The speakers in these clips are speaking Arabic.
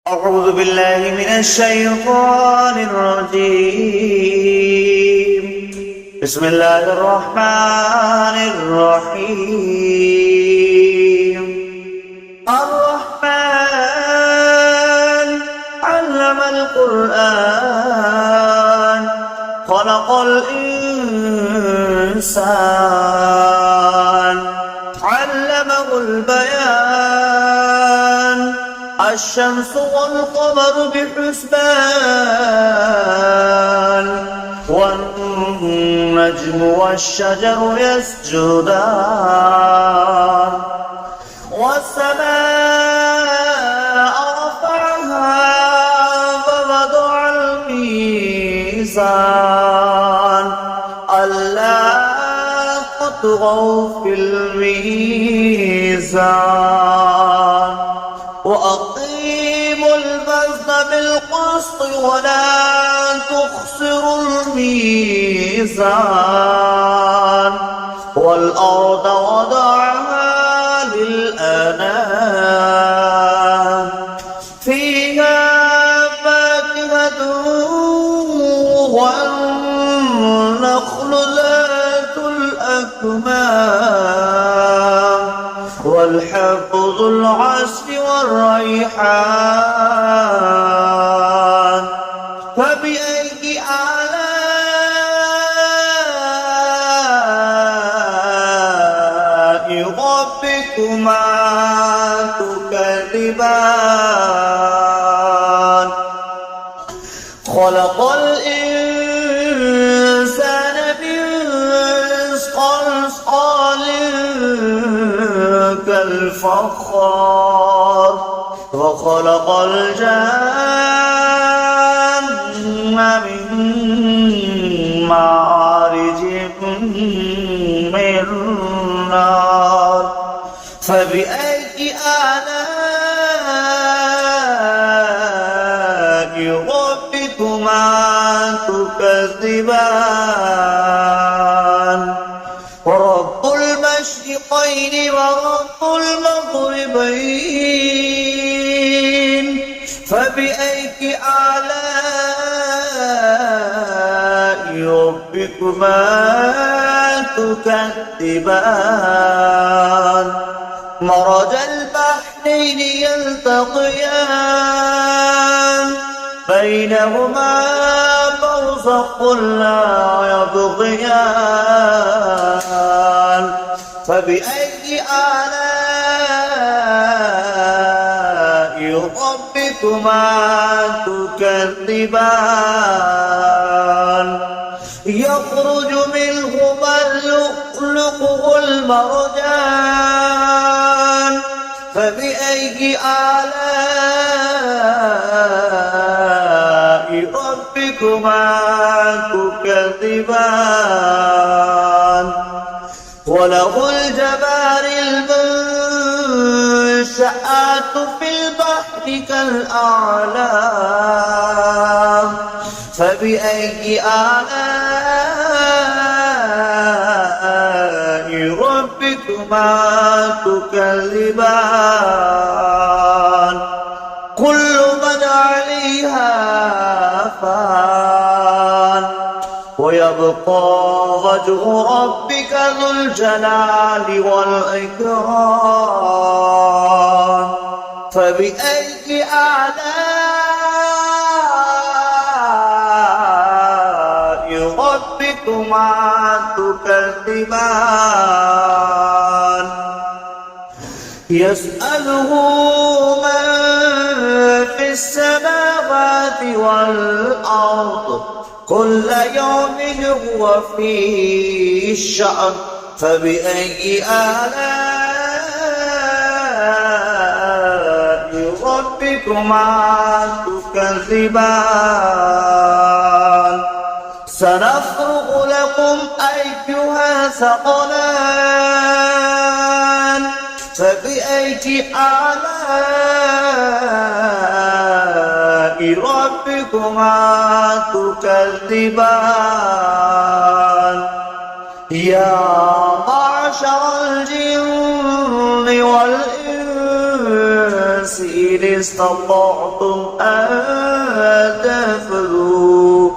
أعوذ بالله من الشيطان الرجيم. بسم الله الرحمن الرحيم. الرحمن علم القرآن خلق الإنسان علمه البيان الشمس والقمر بحسبان والنجم والشجر يسجدان والسماء رفعها ووضع الميزان ألا تطغوا في الميزان وأقيموا الوزن بالقسط ولا تخسروا الميزان والأرض وضعها للأنام فيها فاكهة والنخل ذات الأكمام والحب ذو العصف والريحان فبأي آلاء ربكما تكذبان خلق الإنسان من صلصال كالفخار وخلق الجن من مارج من نار فبأي آلاء ربكما تكذبان ورب المشرقين ورب المغربين فبأي آلاء ربكما تكذبان مرج البحرين يلتقيان بينهما برزخ لا يبغيان فبأي آلاء ربكما تكذبان يخرج منهما اللؤلؤ والمرجان فبأي آلاء ربكما تكذبان وله الجوار المنشآت في البحر كالأعلام فبأي آلاء ربكما تكذبان كل من عليها فان ويبقى وجه ربك ذو الجلال والإكرام فبأي آلاء ربكما تكذبان يسأله من في السماوات والأرض كل يوم هو في شأن فبأي آلاء ربكما تكذبان سنفرغ لكم أيها ثقلان فبأي آلاء ربكما تكذبان يا معشر الجن والإنس استطعتم أن تنفذوا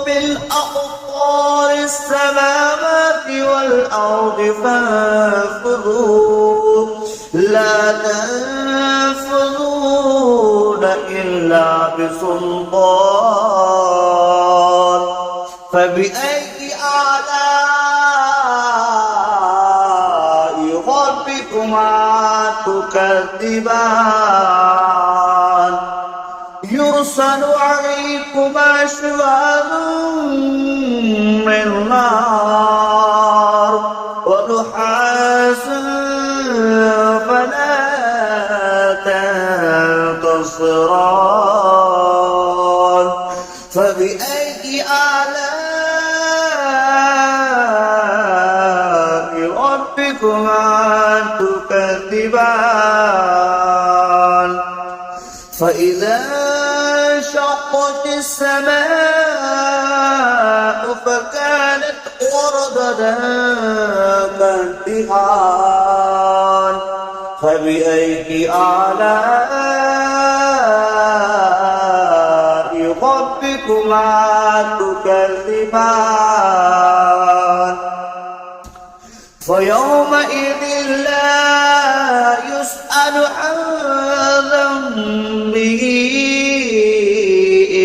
من أقطار السماوات والأرض فانفذوا لا تنفذون إلا بسلطان فبأي آلاء ربكما تكذبان يرسل عليكما شواظ من نار ونحاس فلا تنتصران فبأي آلاء ربكما تكذبان فإذا انشقت السماء فكانت وردة كالدهان فبأي آلاء ربكما تكذبان فيومئذ لا يسأل عن ذنبه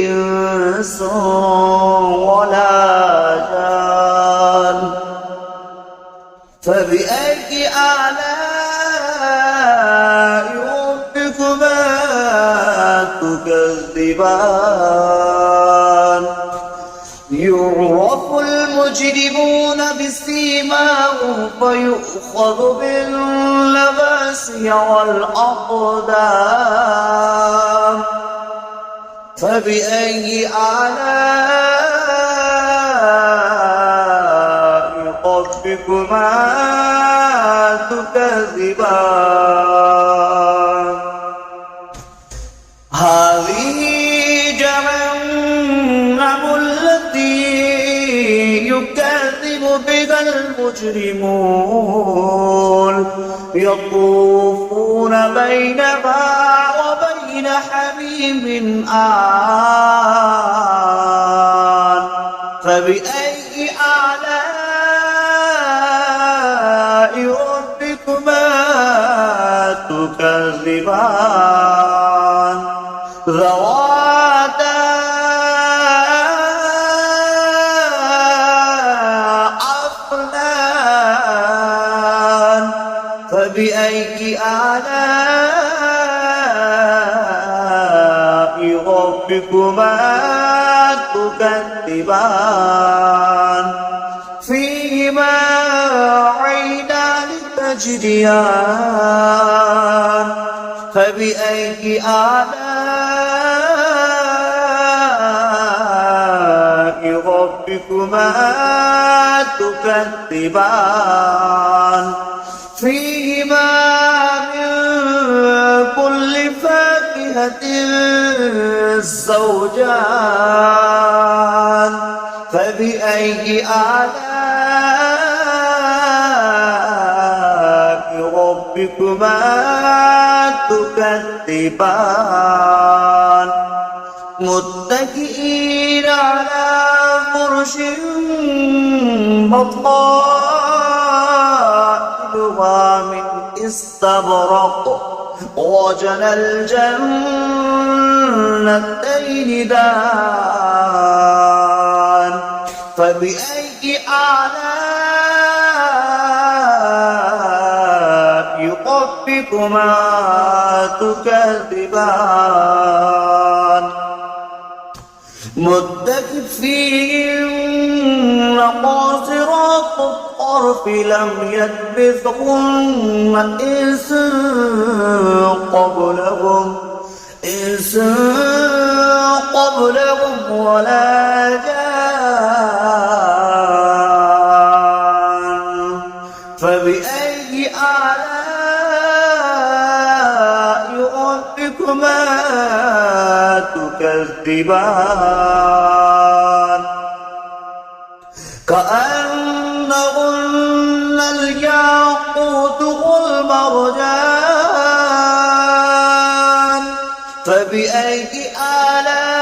إنس ولا جان فبأي آلاء ربكما تكذبان يعرف المجرمون بسيماهم فيؤخذ بالنواصي والأقدام فبأي آلاء ربكما تكذبان هذه جهنم التي يكذب بها المجرمون يطوفون بينها وبين حميم آن فبأي آلاء ربكما تكذبان ذواتا أفنان فبأي آلاء ربكما تكذبان فيهما عينان تجريان فبأي آلاء ربكما تكذبان فيهما من كل فاكهة زوجان فبأي آلاء ربكما تكذبان متكئين على فرش بطائنها من استبرق وجنى الجنتين دان فبأي آلاء ربكما تكذبان متكئين قاصرات الطرف لم يطمثهن إنس قبلهم ولا جان فبأي آلاء ربكما تكذبان كأنهن الياقوت والمرجان فبأي آلاء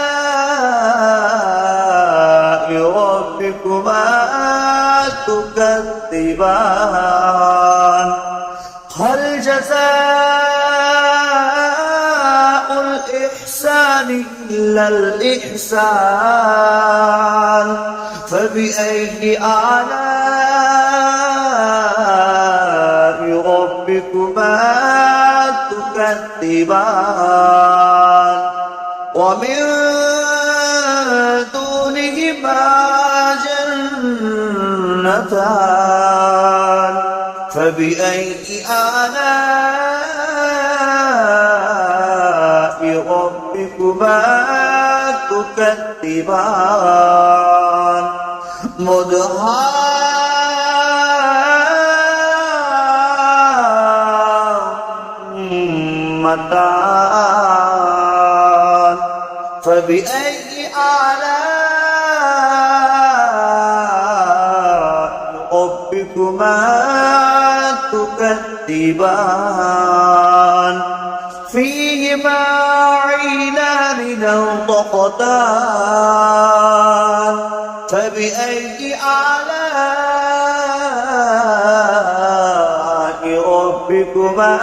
ربكما تكذبان هل جزاء الإحسان إلا الإحسان فبأي آلاء ربكما تكذبان ومن دونهما جنتان فبأي آلاء ربكما تكذبان مدهامتان فبأي آلاء ربكما تكذبان فيهما عينان نضختان فبأي آلاء ربكما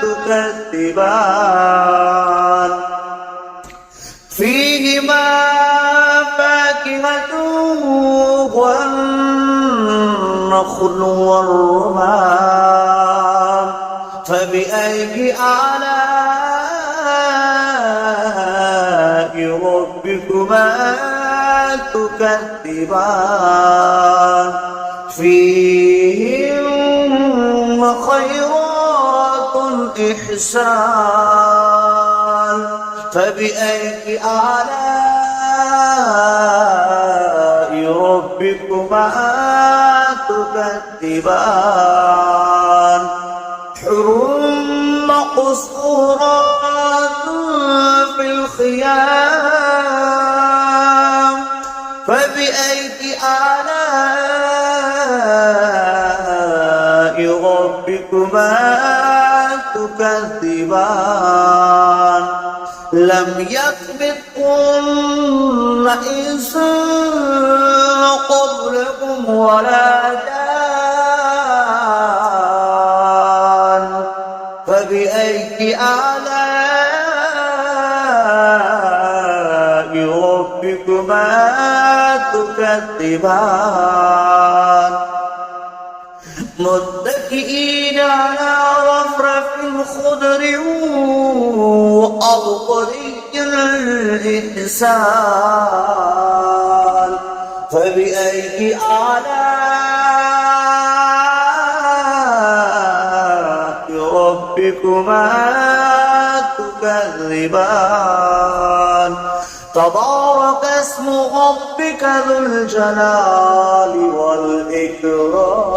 تكذبان فيهما فاكهة والنخل والرمان فبأي آلاء ربكما تكذبان فيهن خيرات إحسان فبأي آلاء ربكما تكذبان حر مقصورات في الخيام فبأي آلاء ربكما تكذبان لم يطبقهن إنس قبلكم ولا جان فبأي آلاء ربكما تكذبان متكئين على رفرف خضر وأبقري الإحسان فبأي آلاء ربكما تكذبان تبارك اسم ربك ذو الجلال والإكرام